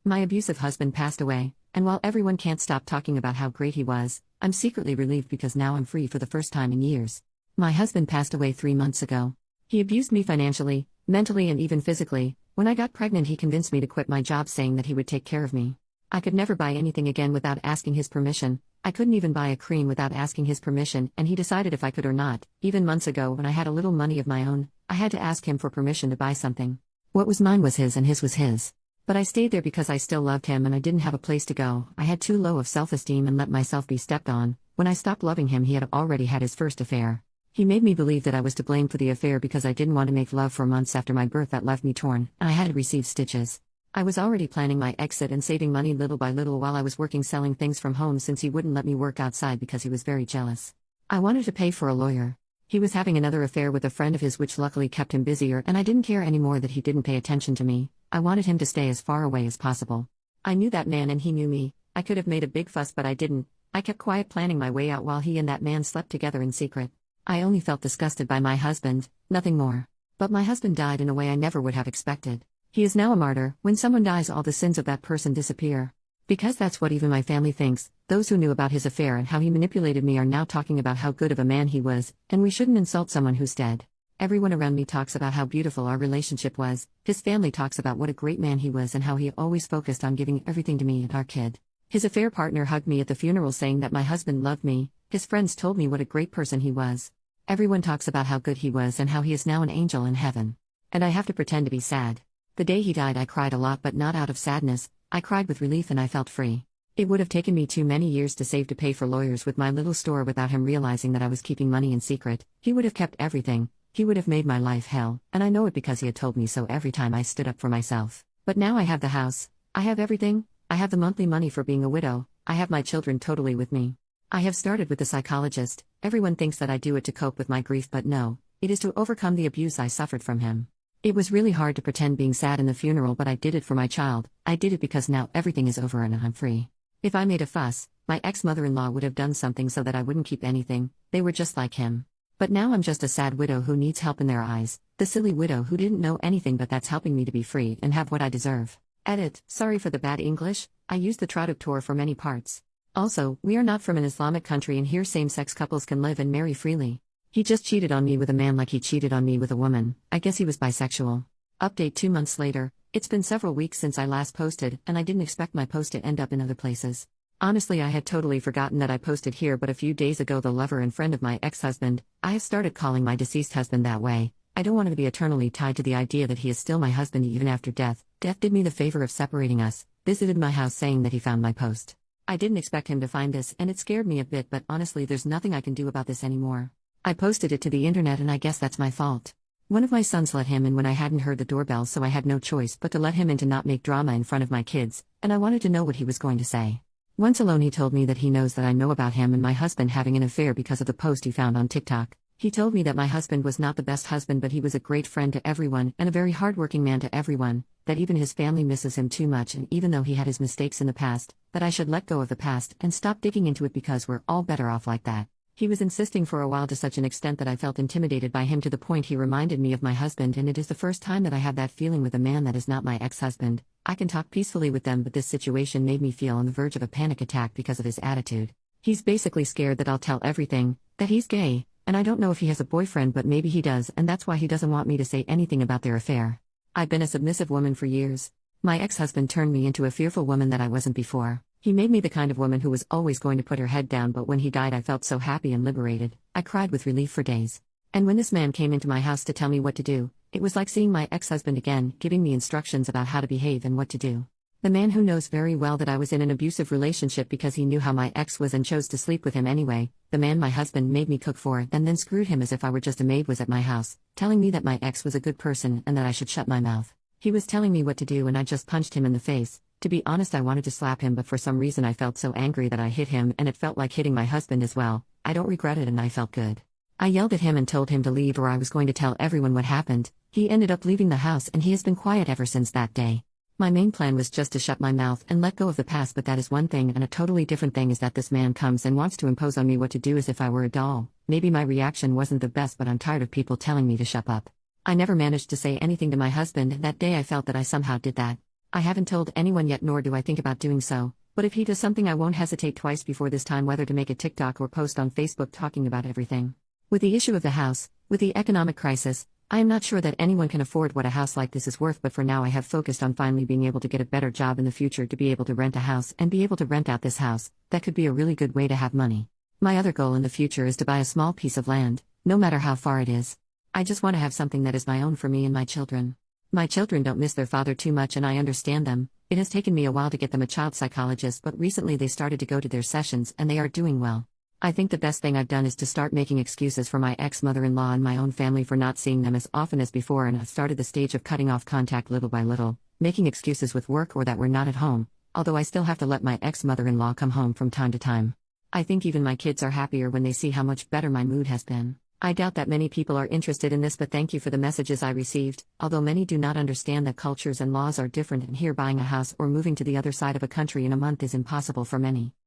My abusive husband passed away, and while everyone can't stop talking about how great he was, I'm secretly relieved because now I'm free for the first time in years. My husband passed away 3 months ago. He abused me financially, mentally, and even physically. When I got pregnant, he convinced me to quit my job, saying that he would take care of me. I could never buy anything again without asking his permission. I couldn't even buy a cream without asking his permission, and he decided if I could or not. Even months ago, when I had a little money of my own, I had to ask him for permission to buy something. What was mine was his and his was his. But I stayed there because I still loved him and I didn't have a place to go. I had too low of self-esteem and let myself be stepped on. When I stopped loving him, he had already had his first affair. He made me believe that I was to blame for the affair because I didn't want to make love for months after my birth. That left me torn, and I had to receive stitches. I was already planning my exit and saving money little by little while I was working selling things from home, since he wouldn't let me work outside because he was very jealous. I wanted to pay for a lawyer. He was having another affair with a friend of his, which luckily kept him busier, and I didn't care anymore that he didn't pay attention to me. I wanted him to stay as far away as possible. I knew that man and he knew me. I could have made a big fuss, but I didn't. I kept quiet, planning my way out while he and that man slept together in secret. I only felt disgusted by my husband, nothing more. But my husband died in a way I never would have expected. He is now a martyr. When someone dies, all the sins of that person disappear. Because that's what even my family thinks. Those who knew about his affair and how he manipulated me are now talking about how good of a man he was, and we shouldn't insult someone who's dead. Everyone around me talks about how beautiful our relationship was. His family talks about what a great man he was and how he always focused on giving everything to me and our kid. His affair partner hugged me at the funeral, saying that my husband loved me. His friends told me what a great person he was. Everyone talks about how good he was and how he is now an angel in heaven. And I have to pretend to be sad. The day he died, I cried a lot, but not out of sadness. I cried with relief and I felt free. It would have taken me too many years to save to pay for lawyers with my little store without him realizing that I was keeping money in secret. He would have kept everything. He would have made my life hell, and I know it because he had told me so every time I stood up for myself. But now I have the house. I have everything. I have the monthly money for being a widow. I have my children totally with me. I have started with a psychologist. Everyone thinks that I do it to cope with my grief, but no, it is to overcome the abuse I suffered from him. It was really hard to pretend being sad in the funeral, but I did it for my child. I did it because now everything is over and I'm free. If I made a fuss, my ex-mother-in-law would have done something so that I wouldn't keep anything. They were just like him. But now I'm just a sad widow who needs help in their eyes, the silly widow who didn't know anything, but that's helping me to be free and have what I deserve. Edit, sorry for the bad English, I used the traductor for many parts. Also, we are not from an Islamic country and here same-sex couples can live and marry freely. He just cheated on me with a man like he cheated on me with a woman. I guess he was bisexual. Update 2 months later. It's been several weeks since I last posted, and I didn't expect my post to end up in other places. Honestly, I had totally forgotten that I posted here, but a few days ago the lover and friend of my ex-husband, I have started calling my deceased husband that way. I don't want him to be eternally tied to the idea that he is still my husband even after death. Death did me the favor of separating us, visited my house saying that he found my post. I didn't expect him to find this and it scared me a bit, but honestly there's nothing I can do about this anymore. I posted it to the internet and I guess that's my fault. One of my sons let him in when I hadn't heard the doorbell, so I had no choice but to let him in to not make drama in front of my kids, and I wanted to know what he was going to say. Once alone he told me that he knows that I know about him and my husband having an affair because of the post he found on TikTok. He told me that my husband was not the best husband, but he was a great friend to everyone and a very hardworking man to everyone, that even his family misses him too much, and even though he had his mistakes in the past, that I should let go of the past and stop digging into it because we're all better off like that. He was insisting for a while to such an extent that I felt intimidated by him, to the point he reminded me of my husband, and it is the first time that I have that feeling with a man that is not my ex-husband. I can talk peacefully with them, but this situation made me feel on the verge of a panic attack because of his attitude. He's basically scared that I'll tell everything, that he's gay, and I don't know if he has a boyfriend, but maybe he does, and that's why he doesn't want me to say anything about their affair. I've been a submissive woman for years. My ex-husband turned me into a fearful woman that I wasn't before. He made me the kind of woman who was always going to put her head down, but when he died I felt so happy and liberated. I cried with relief for days. And when this man came into my house to tell me what to do, it was like seeing my ex-husband again, giving me instructions about how to behave and what to do. The man who knows very well that I was in an abusive relationship because he knew how my ex was and chose to sleep with him anyway. The man my husband made me cook for and then screwed him as if I were just a maid was at my house, telling me that my ex was a good person and that I should shut my mouth. He was telling me what to do and I just punched him in the face. To be honest, I wanted to slap him, but for some reason I felt so angry that I hit him, and it felt like hitting my husband as well. I don't regret it and I felt good. I yelled at him and told him to leave or I was going to tell everyone what happened. He ended up leaving the house and he has been quiet ever since that day. My main plan was just to shut my mouth and let go of the past, but that is one thing, and a totally different thing is that this man comes and wants to impose on me what to do as if I were a doll. Maybe my reaction wasn't the best, but I'm tired of people telling me to shut up. I never managed to say anything to my husband, and that day I felt that I somehow did that. I haven't told anyone yet, nor do I think about doing so, but if he does something, I won't hesitate twice before this time whether to make a TikTok or post on Facebook talking about everything. With the issue of the house, with the economic crisis, I am not sure that anyone can afford what a house like this is worth, but for now I have focused on finally being able to get a better job in the future to be able to rent a house and be able to rent out this house. That could be a really good way to have money. My other goal in the future is to buy a small piece of land, no matter how far it is. I just want to have something that is my own for me and my children. My children don't miss their father too much, and I understand them. It has taken me a while to get them a child psychologist, but recently they started to go to their sessions and they are doing well. I think the best thing I've done is to start making excuses for my ex-mother-in-law and my own family for not seeing them as often as before, and I've started the stage of cutting off contact little by little, making excuses with work or that we're not at home, although I still have to let my ex-mother-in-law come home from time to time. I think even my kids are happier when they see how much better my mood has been. I doubt that many people are interested in this, but thank you for the messages I received, although many do not understand that cultures and laws are different, and here buying a house or moving to the other side of a country in a month is impossible for many.